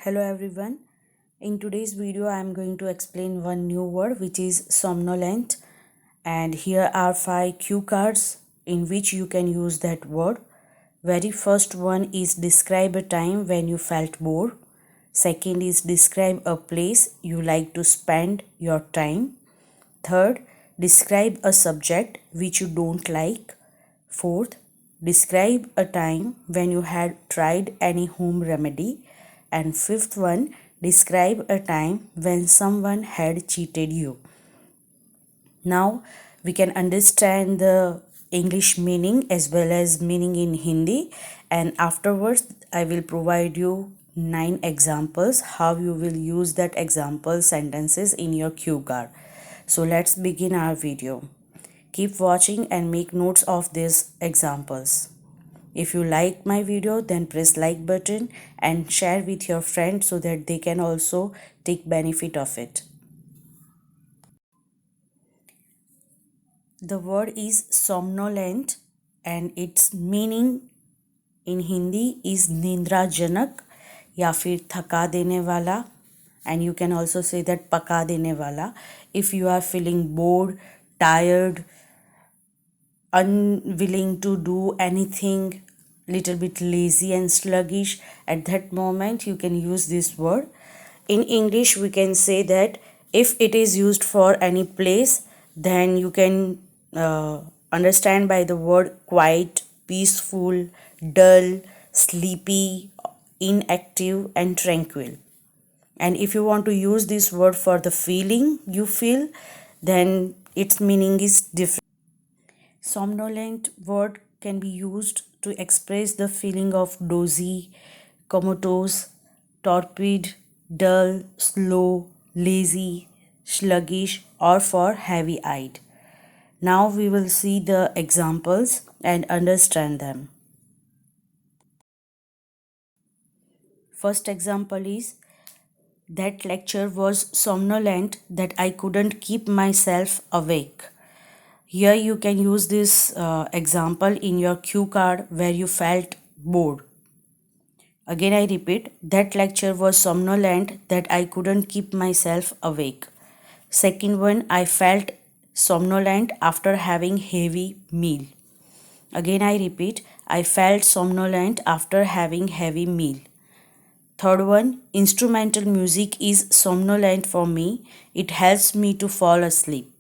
Hello everyone. In today's video I am going to explain one new word which is somnolent, and here are 5 cue cards in which you can use that word. Very first one is describe a time when you felt bored. Second is describe a place you like to spend your time. Third, describe a subject which you don't like. Fourth, describe a time when you had tried any home remedy. And fifth one, describe a time when someone had cheated you. Now we can understand the English meaning as well as meaning in Hindi, and afterwards I will provide you 9 examples how you will use that example sentences in your cue card. So let's begin our video. Keep watching and make notes of these examples. If you like my video, then press like button and share with your friends so that they can also take benefit of it. The word is somnolent and its meaning in Hindi is निंद्राजनक या फिर थका देने वाला, and you can also say that पका देने वाला. If you are feeling bored, tired, unwilling to do anything, little bit lazy and sluggish, at that moment you can use this word. In English we can say that if it is used for any place, then you can understand by the word quiet, peaceful, dull, sleepy, inactive and tranquil. And if you want to use this word for the feeling you feel, then its meaning is different. Somnolent word can be used to express the feeling of dozy, comatose, torpid, dull, slow, lazy, sluggish, or for heavy-eyed. Now we will see the examples and understand them. First example is, that lecture was somnolent that I couldn't keep myself awake. Here you can use this example in your cue card where you felt bored. Again I repeat, that lecture was somnolent that I couldn't keep myself awake. Second one, I felt somnolent after having heavy meal. Again I repeat, I felt somnolent after having heavy meal. Third one, instrumental music is somnolent for me. It helps me to fall asleep.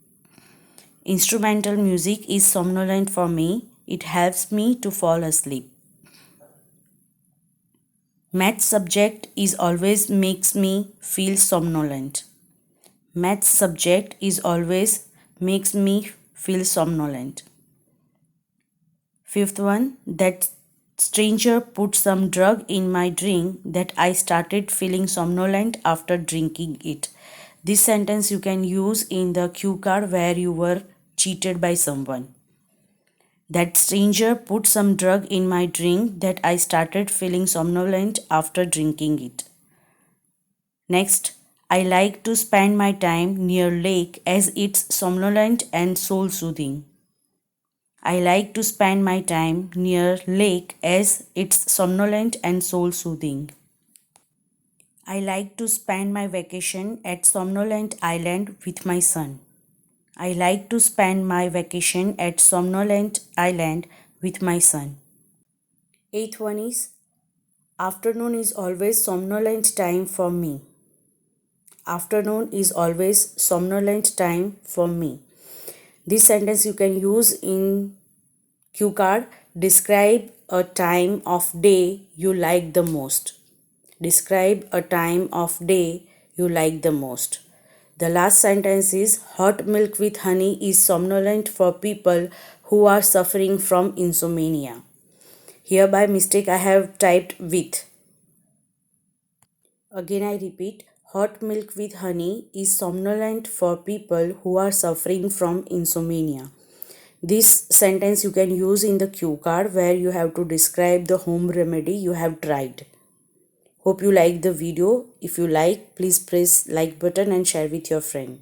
Instrumental music is somnolent for me. It helps me to fall asleep. Math subject is always makes me feel somnolent. Math subject is always makes me feel somnolent. Fifth one, that stranger put some drug in my drink that I started feeling somnolent after drinking it. This sentence you can use in the cue card where you were cheated by someone. That stranger put some drug in my drink that I started feeling somnolent after drinking it. Next, I like to spend my time near lake as it's somnolent and soul soothing. I like to spend my time near lake as it's somnolent and soul soothing. I like to spend my vacation at Somnolent Island with my son. I like to spend my vacation at Somnolent Island with my son. Eighth one is, afternoon is always somnolent time for me. Afternoon is always somnolent time for me. This sentence you can use in cue card. Describe a time of day you like the most. Describe a time of day you like the most. The last sentence is, hot milk with honey is somnolent for people who are suffering from insomnia. Here by mistake I have typed with. Again I repeat, hot milk with honey is somnolent for people who are suffering from insomnia. This sentence you can use in the cue card where you have to describe the home remedy you have tried. Hope you like the video. If you like, please press like button and share with your friend.